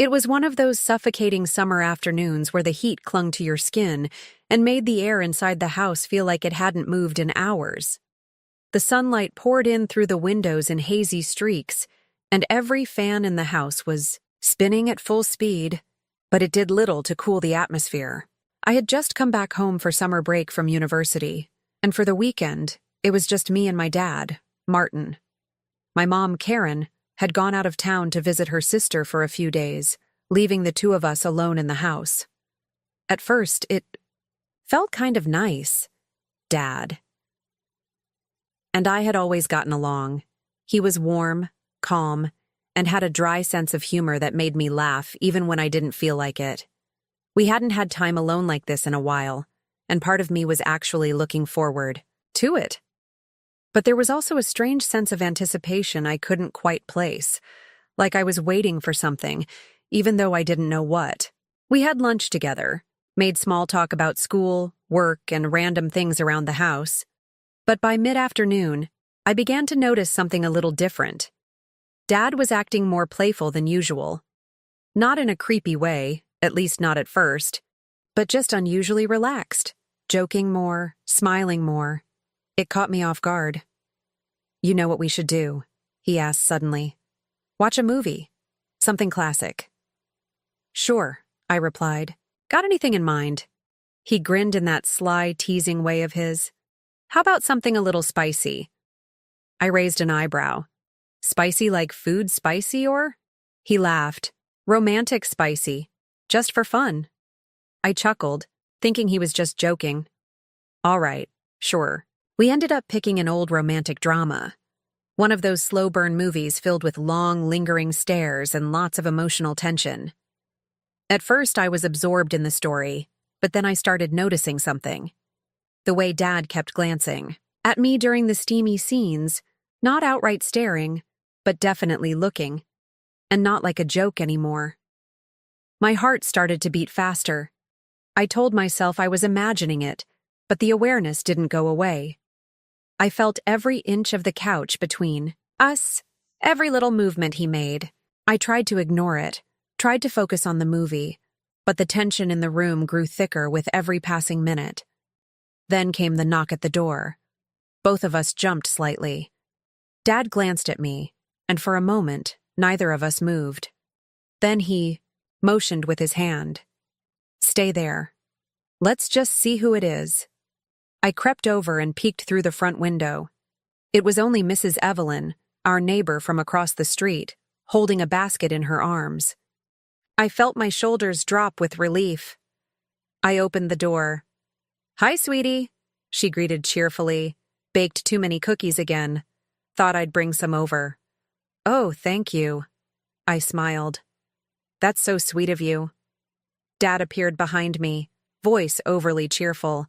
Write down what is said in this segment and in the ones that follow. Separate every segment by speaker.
Speaker 1: It was one of those suffocating summer afternoons where the heat clung to your skin and made the air inside the house feel like it hadn't moved in hours. The sunlight poured in through the windows in hazy streaks, and every fan in the house was spinning at full speed, but it did little to cool the atmosphere. I had just come back home for summer break from university, and for the weekend, it was just me and my dad, Martin. My mom, Karen, had gone out of town to visit her sister for a few days, leaving the two of us alone in the house. At first, it felt kind of nice. Dad. And I had always gotten along. He was warm, calm, and had a dry sense of humor that made me laugh even when I didn't feel like it. We hadn't had time alone like this in a while, and part of me was actually looking forward to it. But there was also a strange sense of anticipation I couldn't quite place, like I was waiting for something, even though I didn't know what. We had lunch together, made small talk about school, work, and random things around the house. But by mid-afternoon, I began to notice something a little different. Dad was acting more playful than usual. Not in a creepy way, at least not at first, but just unusually relaxed, joking more, smiling more. It caught me off guard. "You know what we should do?" he asked suddenly. "Watch a movie. Something classic." "Sure," I replied. "Got anything in mind?" He grinned in that sly, teasing way of his. "How about something a little spicy?" I raised an eyebrow. "Spicy like food spicy, or?" He laughed. "Romantic spicy. Just for fun." I chuckled, thinking he was just joking. "All right, sure." We ended up picking an old romantic drama. One of those slow-burn movies filled with long, lingering stares and lots of emotional tension. At first, I was absorbed in the story, but then I started noticing something. The way Dad kept glancing at me during the steamy scenes, not outright staring, but definitely looking, and not like a joke anymore. My heart started to beat faster. I told myself I was imagining it, but the awareness didn't go away. I felt every inch of the couch between us, every little movement he made. I tried to ignore it, tried to focus on the movie, but the tension in the room grew thicker with every passing minute. Then came the knock at the door. Both of us jumped slightly. Dad glanced at me, and for a moment, neither of us moved. Then he motioned with his hand. "Stay there. Let's just see who it is." I crept over and peeked through the front window. It was only Mrs. Evelyn, our neighbor from across the street, holding a basket in her arms. I felt my shoulders drop with relief. I opened the door. "Hi, sweetie," she greeted cheerfully. "Baked too many cookies again. Thought I'd bring some over." "Oh, thank you." I smiled. "That's so sweet of you." Dad appeared behind me, voice overly cheerful.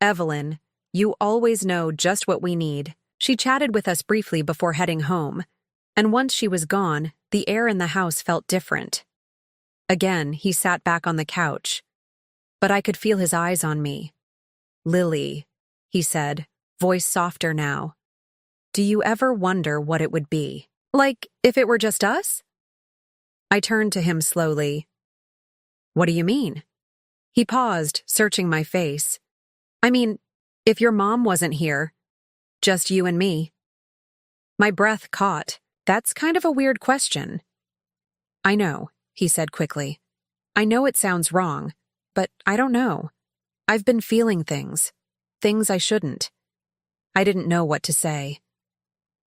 Speaker 1: "Evelyn, you always know just what we need." She chatted with us briefly before heading home, and once she was gone, the air in the house felt different. Again, he sat back on the couch, but I could feel his eyes on me. "Lily," he said, voice softer now. "Do you ever wonder what it would be? Like, if it were just us?" I turned to him slowly. "What do you mean?" He paused, searching my face. "I mean, if your mom wasn't here, just you and me." My breath caught. "That's kind of a weird question." "I know," he said quickly. "I know it sounds wrong, but I don't know. I've been feeling things I shouldn't." I didn't know what to say.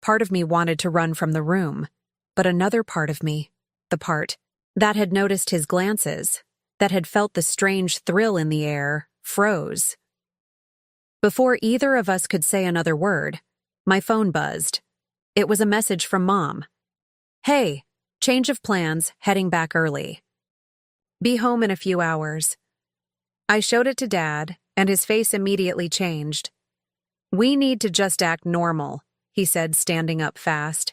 Speaker 1: Part of me wanted to run from the room, but another part of me, the part that had noticed his glances, that had felt the strange thrill in the air, froze. Before either of us could say another word, my phone buzzed. It was a message from Mom. "Hey, change of plans, heading back early. Be home in a few hours." I showed it to Dad, and his face immediately changed. "We need to just act normal," he said, standing up fast.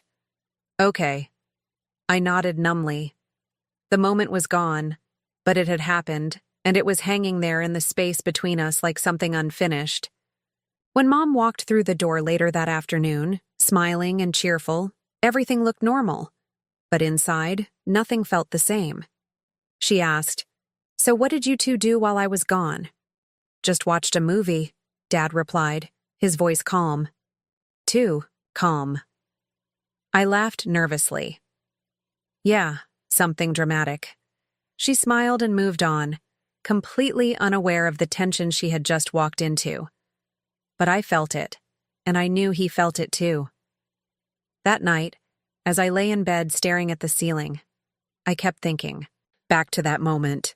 Speaker 1: "Okay." I nodded numbly. The moment was gone, but it had happened, and it was hanging there in the space between us like something unfinished. When Mom walked through the door later that afternoon, smiling and cheerful, everything looked normal. But inside, nothing felt the same. She asked, "So what did you two do while I was gone?" "Just watched a movie," Dad replied, his voice calm. Too calm. I laughed nervously. "Yeah, something dramatic." She smiled and moved on, completely unaware of the tension she had just walked into. But I felt it, and I knew he felt it too. That night, as I lay in bed staring at the ceiling, I kept thinking, back to that moment.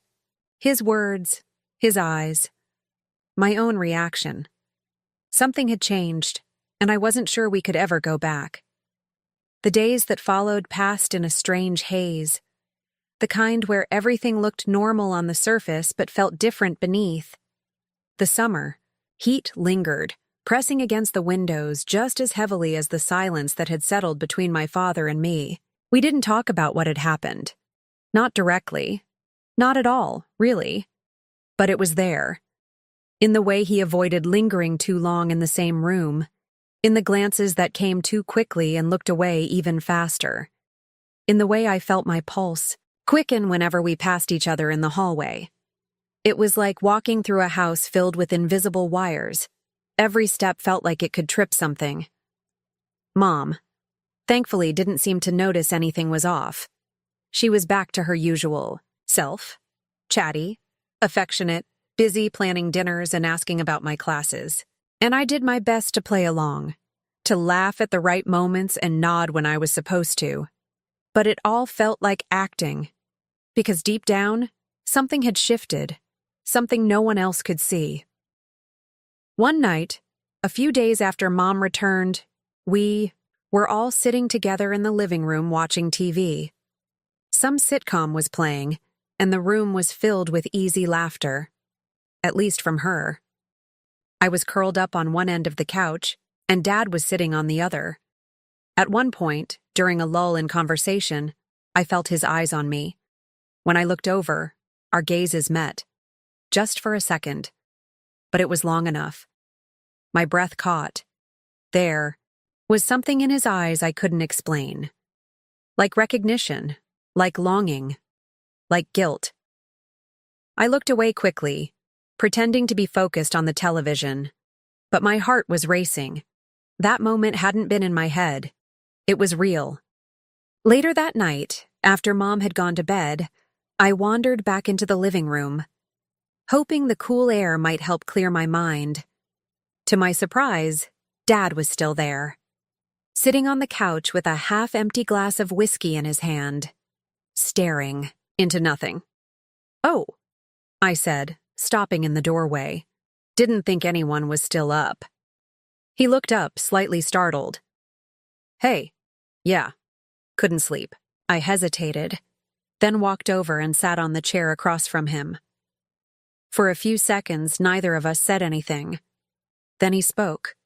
Speaker 1: His words, his eyes, my own reaction. Something had changed, and I wasn't sure we could ever go back. The days that followed passed in a strange haze, the kind where everything looked normal on the surface but felt different beneath. The summer, heat lingered, pressing against the windows just as heavily as the silence that had settled between my father and me. We didn't talk about what had happened. Not directly. Not at all, really. But it was there. In the way he avoided lingering too long in the same room, in the glances that came too quickly and looked away even faster, in the way I felt my pulse quicken whenever we passed each other in the hallway. It was like walking through a house filled with invisible wires. Every step felt like it could trip something. Mom, thankfully, didn't seem to notice anything was off. She was back to her usual self, chatty, affectionate, busy planning dinners and asking about my classes. And I did my best to play along, to laugh at the right moments and nod when I was supposed to. But it all felt like acting, because deep down, something had shifted, something no one else could see. One night, a few days after Mom returned, we were all sitting together in the living room watching TV. Some sitcom was playing, and the room was filled with easy laughter, at least from her. I was curled up on one end of the couch, and Dad was sitting on the other. At one point, during a lull in conversation, I felt his eyes on me. When I looked over, our gazes met. Just for a second. But it was long enough. My breath caught. There was something in his eyes I couldn't explain. Like recognition, like longing, like guilt. I looked away quickly, pretending to be focused on the television. But my heart was racing. That moment hadn't been in my head. It was real. Later that night, after Mom had gone to bed, I wandered back into the living room, hoping the cool air might help clear my mind. To my surprise, Dad was still there, sitting on the couch with a half-empty glass of whiskey in his hand, staring into nothing. "Oh," I said, stopping in the doorway. Didn't think anyone was still up. He looked up, slightly startled. "Hey, yeah, couldn't sleep." I hesitated, then walked over and sat on the chair across from him. For a few seconds, neither of us said anything. Then he spoke.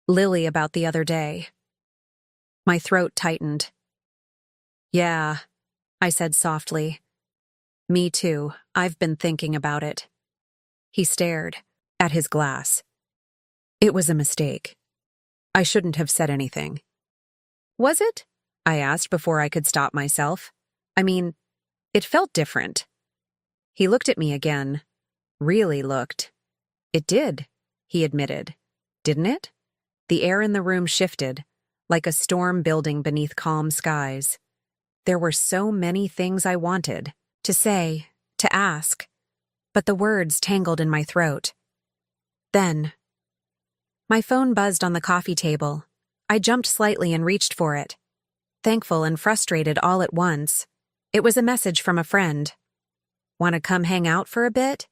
Speaker 1: "Lily about the other day." My throat tightened. "Yeah," I said softly. "Me too. I've been thinking about it." He stared at his glass. "It was a mistake. I shouldn't have said anything." "Was it?" I asked before I could stop myself. I mean, it felt different. He looked at me again. Really looked. "It did," he admitted. "Didn't it?" The air in the room shifted, like a storm building beneath calm skies. There were so many things I wanted to say, to ask, but the words tangled in my throat. Then, my phone buzzed on the coffee table. I jumped slightly and reached for it, thankful and frustrated all at once. It was a message from a friend. "Want to come hang out for a bit?"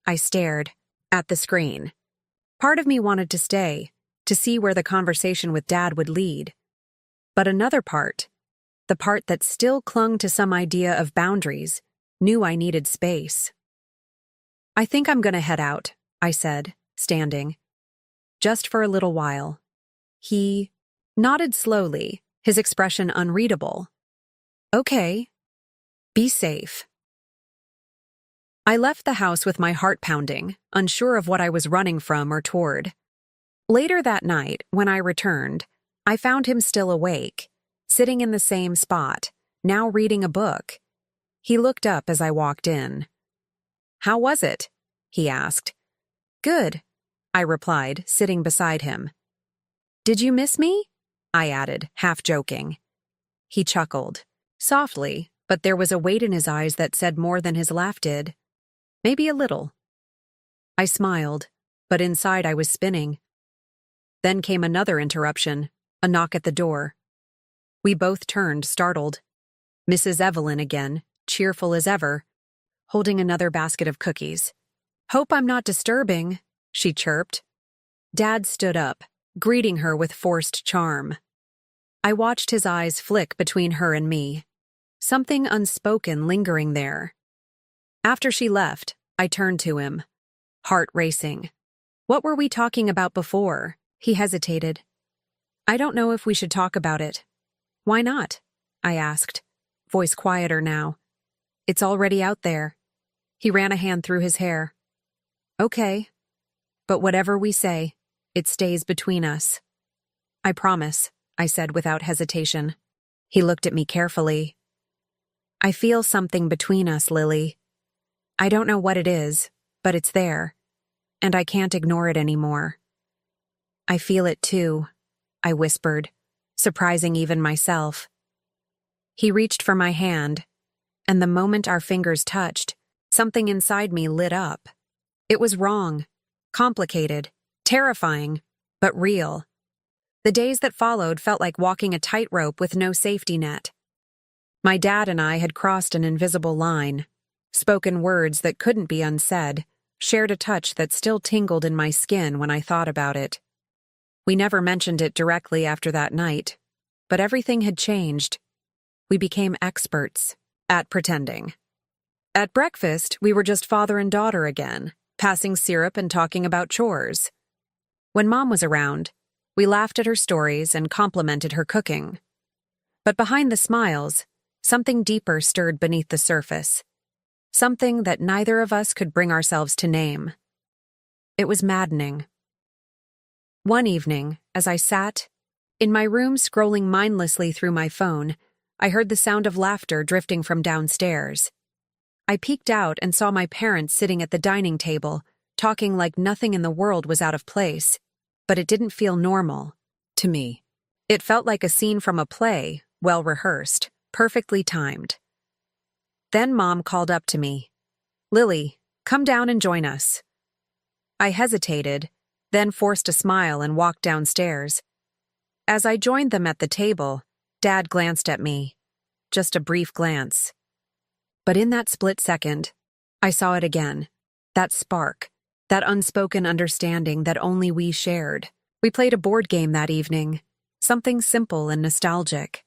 Speaker 1: I stared at the screen. Part of me wanted to stay, to see where the conversation with Dad would lead. But another part, the part that still clung to some idea of boundaries, knew I needed space. "I think I'm gonna head out," I said, standing. "Just for a little while." He nodded slowly, his expression unreadable. "Okay. Be safe." I left the house with my heart pounding, unsure of what I was running from or toward. Later that night, when I returned, I found him still awake, sitting in the same spot, now reading a book. He looked up as I walked in. "How was it?" he asked. "Good," I replied, sitting beside him. "Did you miss me?" I added, half joking. He chuckled, softly, but there was a weight in his eyes that said more than his laugh did. Maybe a little. I smiled, but inside I was spinning. Then came another interruption, a knock at the door. We both turned, startled. Mrs. Evelyn again, cheerful as ever, holding another basket of cookies. "Hope I'm not disturbing," she chirped. Dad stood up, greeting her with forced charm. I watched his eyes flick between her and me, something unspoken lingering there. After she left, I turned to him, heart racing. "What were we talking about before?" He hesitated. "I don't know if we should talk about it." "Why not?" I asked, voice quieter now. "It's already out there." He ran a hand through his hair. "Okay. But whatever we say, it stays between us." "I promise," I said without hesitation. He looked at me carefully. "I feel something between us, Lily. I don't know what it is, but it's there, and I can't ignore it anymore." "I feel it too," I whispered, surprising even myself. He reached for my hand, and the moment our fingers touched, something inside me lit up. It was wrong, complicated, terrifying, but real. The days that followed felt like walking a tightrope with no safety net. My dad and I had crossed an invisible line, spoken words that couldn't be unsaid, shared a touch that still tingled in my skin when I thought about it. We never mentioned it directly after that night, but everything had changed. We became experts at pretending. At breakfast, we were just father and daughter again, passing syrup and talking about chores. When Mom was around, we laughed at her stories and complimented her cooking. But behind the smiles, something deeper stirred beneath the surface. Something that neither of us could bring ourselves to name. It was maddening. One evening, as I sat in my room scrolling mindlessly through my phone, I heard the sound of laughter drifting from downstairs. I peeked out and saw my parents sitting at the dining table, talking like nothing in the world was out of place, but it didn't feel normal to me. It felt like a scene from a play, well rehearsed, perfectly timed. Then Mom called up to me. "Lily, come down and join us." I hesitated, then forced a smile and walked downstairs. As I joined them at the table, Dad glanced at me. Just a brief glance. But in that split second, I saw it again. That spark, that unspoken understanding that only we shared. We played a board game that evening, something simple and nostalgic.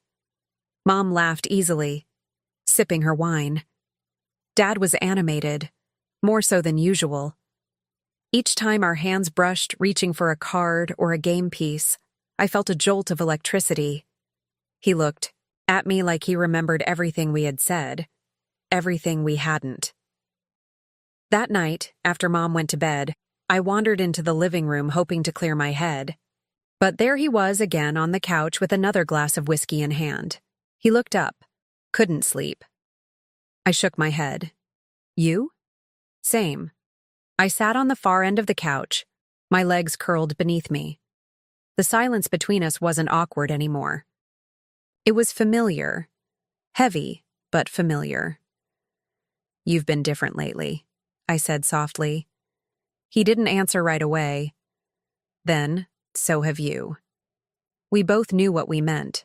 Speaker 1: Mom laughed easily, sipping her wine. Dad was animated, more so than usual. Each time our hands brushed, reaching for a card or a game piece, I felt a jolt of electricity. He looked at me like he remembered everything we had said, everything we hadn't. That night, after Mom went to bed, I wandered into the living room hoping to clear my head. But there he was again on the couch with another glass of whiskey in hand. He looked up. Couldn't sleep. I shook my head. "You?" "Same." I sat on the far end of the couch, my legs curled beneath me. The silence between us wasn't awkward anymore. It was familiar. Heavy, but familiar. "You've been different lately," I said softly. He didn't answer right away. Then, "So have you." We both knew what we meant.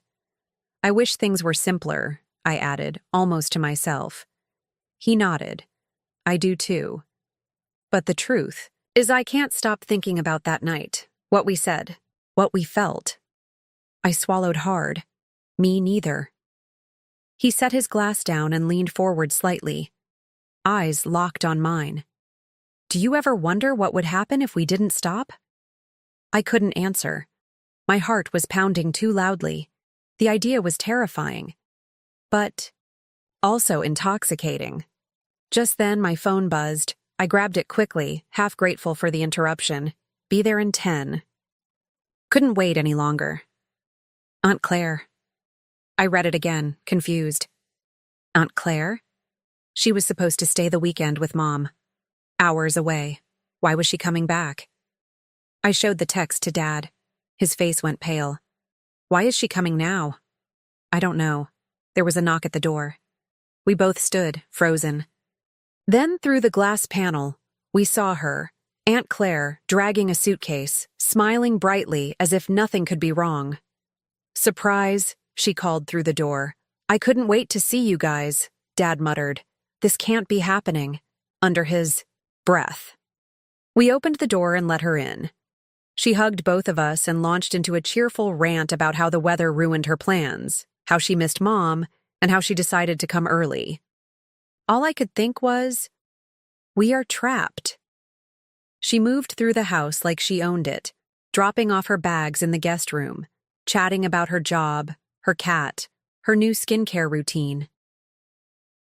Speaker 1: "I wish things were simpler," I added, almost to myself. He nodded. "I do too. But the truth is I can't stop thinking about that night, what we said, what we felt." I swallowed hard. Me neither. He set his glass down and leaned forward slightly, eyes locked on mine. "Do you ever wonder what would happen if we didn't stop?" I couldn't answer. My heart was pounding too loudly. The idea was terrifying, but also intoxicating. Just then my phone buzzed. I grabbed it quickly, half grateful for the interruption. Be there in 10. Couldn't wait any longer. "Aunt Claire." I read it again, confused. "Aunt Claire?" She was supposed to stay the weekend with Mom. Hours away. Why was she coming back? I showed the text to Dad. His face went pale. Why is she coming now? I don't know. There was a knock at the door. We both stood, frozen. Then, through the glass panel, we saw her, Aunt Claire, dragging a suitcase, smiling brightly as if nothing could be wrong. Surprise, she called through the door. I couldn't wait to see you guys, Dad muttered. This can't be happening, under his breath. We opened the door and let her in. She hugged both of us and launched into a cheerful rant about how the weather ruined her plans, how she missed Mom, and how she decided to come early. All I could think was, we are trapped. She moved through the house like she owned it, dropping off her bags in the guest room, chatting about her job, her cat, her new skincare routine.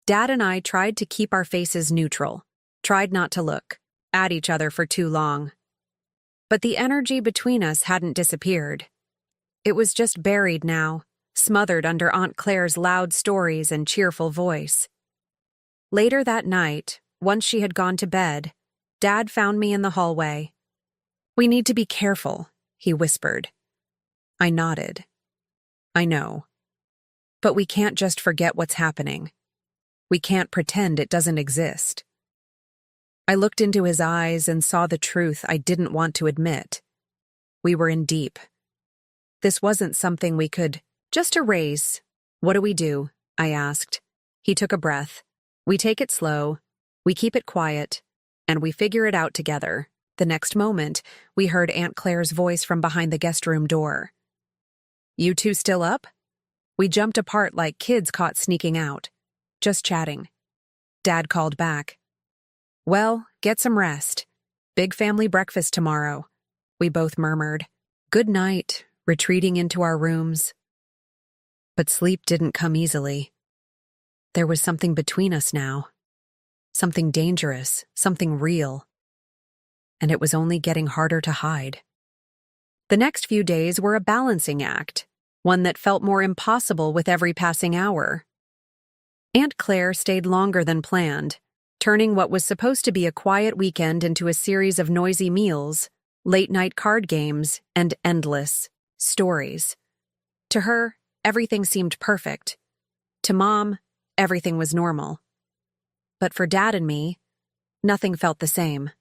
Speaker 1: Dad and I tried to keep our faces neutral, tried not to look at each other for too long. But the energy between us hadn't disappeared. It was just buried now, smothered under Aunt Claire's loud stories and cheerful voice. Later that night, once she had gone to bed, Dad found me in the hallway. We need to be careful, he whispered. I nodded. I know. But we can't just forget what's happening. We can't pretend it doesn't exist. I looked into his eyes and saw the truth I didn't want to admit. We were in deep. This wasn't something we could just erase. What do we do? I asked. He took a breath. We take it slow, we keep it quiet, and we figure it out together. The next moment, we heard Aunt Claire's voice from behind the guest room door. You two still up? We jumped apart like kids caught sneaking out. Just chatting. Dad called back. Well, get some rest. Big family breakfast tomorrow. We both murmured. Good night, retreating into our rooms. But sleep didn't come easily. There was something between us now. Something dangerous, something real. And it was only getting harder to hide. The next few days were a balancing act, one that felt more impossible with every passing hour. Aunt Claire stayed longer than planned, turning what was supposed to be a quiet weekend into a series of noisy meals, late-night card games, and endless stories. To her, everything seemed perfect. To Mom, everything was normal. But for Dad and me, nothing felt the same.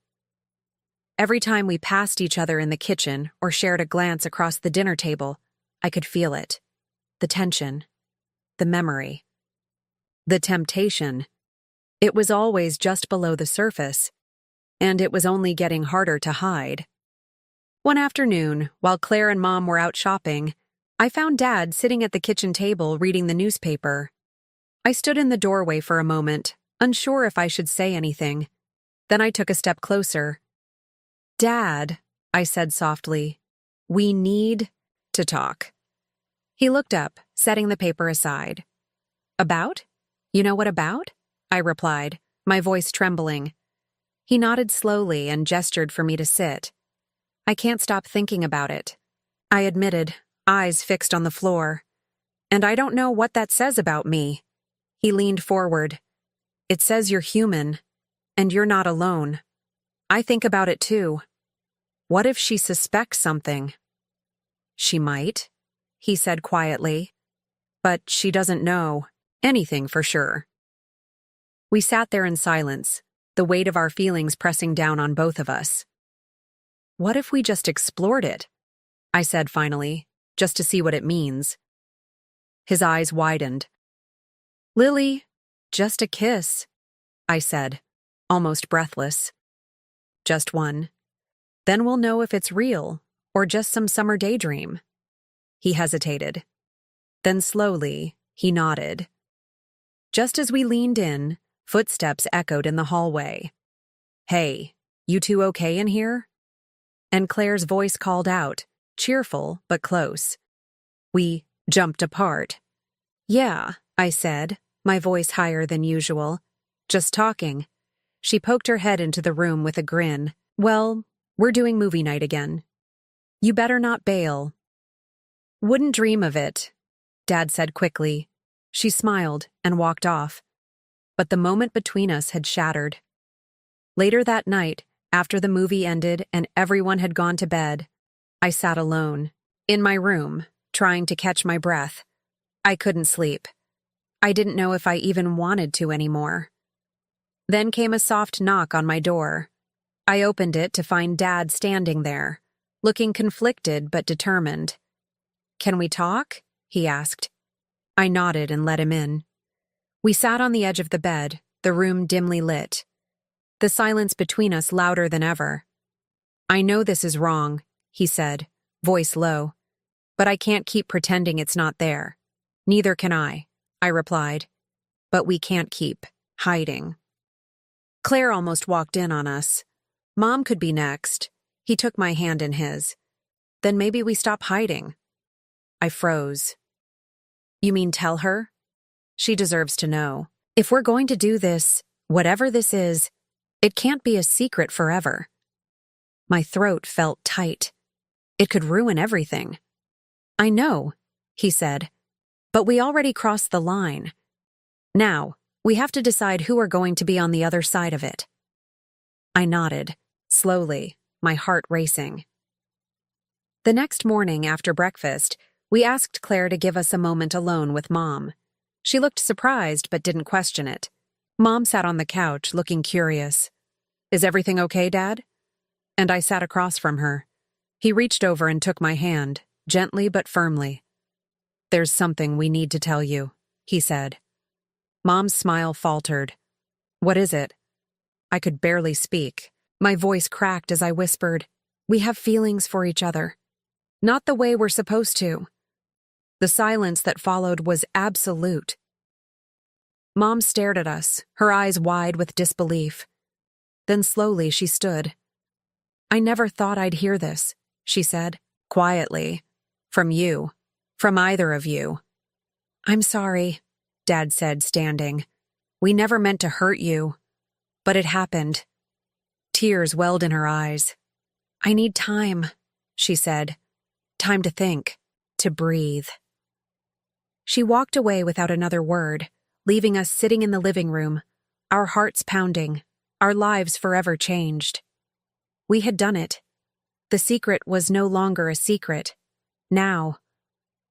Speaker 1: Every time we passed each other in the kitchen or shared a glance across the dinner table, I could feel it. The tension. The memory. The temptation. It was always just below the surface, and it was only getting harder to hide. One afternoon, while Claire and Mom were out shopping, I found Dad sitting at the kitchen table reading the newspaper. I stood in the doorway for a moment, unsure if I should say anything. Then I took a step closer. Dad, I said softly, we need to talk. He looked up, setting the paper aside. About? You know what about? I replied, my voice trembling. He nodded slowly and gestured for me to sit. I can't stop thinking about it, I admitted, eyes fixed on the floor. And I don't know what that says about me. He leaned forward. It says you're human, and you're not alone. I think about it too. What if she suspects something? She might, he said quietly, but she doesn't know anything for sure. We sat there in silence, the weight of our feelings pressing down on both of us. What if we just explored it? I said finally, just to see what it means. His eyes widened. Lily, just a kiss, I said, almost breathless. Just one. Then we'll know if it's real or just some summer daydream. He hesitated. Then slowly, he nodded. Just as we leaned in, footsteps echoed in the hallway. Hey, you two okay in here? And Claire's voice called out, cheerful but close. We jumped apart. Yeah, I said, my voice higher than usual. Just talking. She poked her head into the room with a grin. Well, we're doing movie night again. You better not bail. Wouldn't dream of it, Dad said quickly. She smiled and walked off. but the moment between us had shattered. Later that night, after the movie ended and everyone had gone to bed, I sat alone, in my room, trying to catch my breath. I couldn't sleep. I didn't know if I even wanted to anymore. Then came a soft knock on my door. I opened it to find Dad standing there, looking conflicted but determined. "Can we talk?" he asked. I nodded and let him in. We sat on the edge of the bed, the room dimly lit. The silence between us louder than ever. "I know this is wrong," he said, voice low. "But I can't keep pretending it's not there." "Neither can I replied. "But we can't keep hiding." Claire almost walked in on us. Mom could be next. He took my hand in his. "Then maybe we stop hiding." I froze. "You mean tell her? She deserves to know. If we're going to do this, whatever this is, it can't be a secret forever." My throat felt tight. It could ruin everything. "I know," he said, "but we already crossed the line. Now, we have to decide who are going to be on the other side of it." I nodded, slowly, my heart racing. The next morning after breakfast, we asked Claire to give us a moment alone with Mom. She looked surprised but didn't question it. Mom sat on the couch, looking curious. "Is everything okay, Dad?" And I sat across from her. He reached over and took my hand, gently but firmly. "There's something we need to tell you," he said. Mom's smile faltered. "What is it?" I could barely speak. My voice cracked as I whispered, "We have feelings for each other. Not the way we're supposed to." The silence that followed was absolute. Mom stared at us, her eyes wide with disbelief. Then slowly she stood. "I never thought I'd hear this," she said, quietly. "From you. From either of you." "I'm sorry," Dad said, standing. "We never meant to hurt you. But it happened." Tears welled in her eyes. "I need time," she said. "Time to think, to breathe." She walked away without another word, leaving us sitting in the living room, our hearts pounding, our lives forever changed. We had done it. The secret was no longer a secret. Now,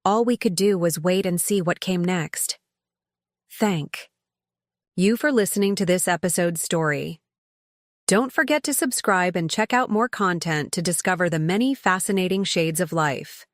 Speaker 1: all we could do was wait and see what came next. Thank you for listening to this episode's story. Don't forget to subscribe and check out more content to discover the many fascinating shades of life.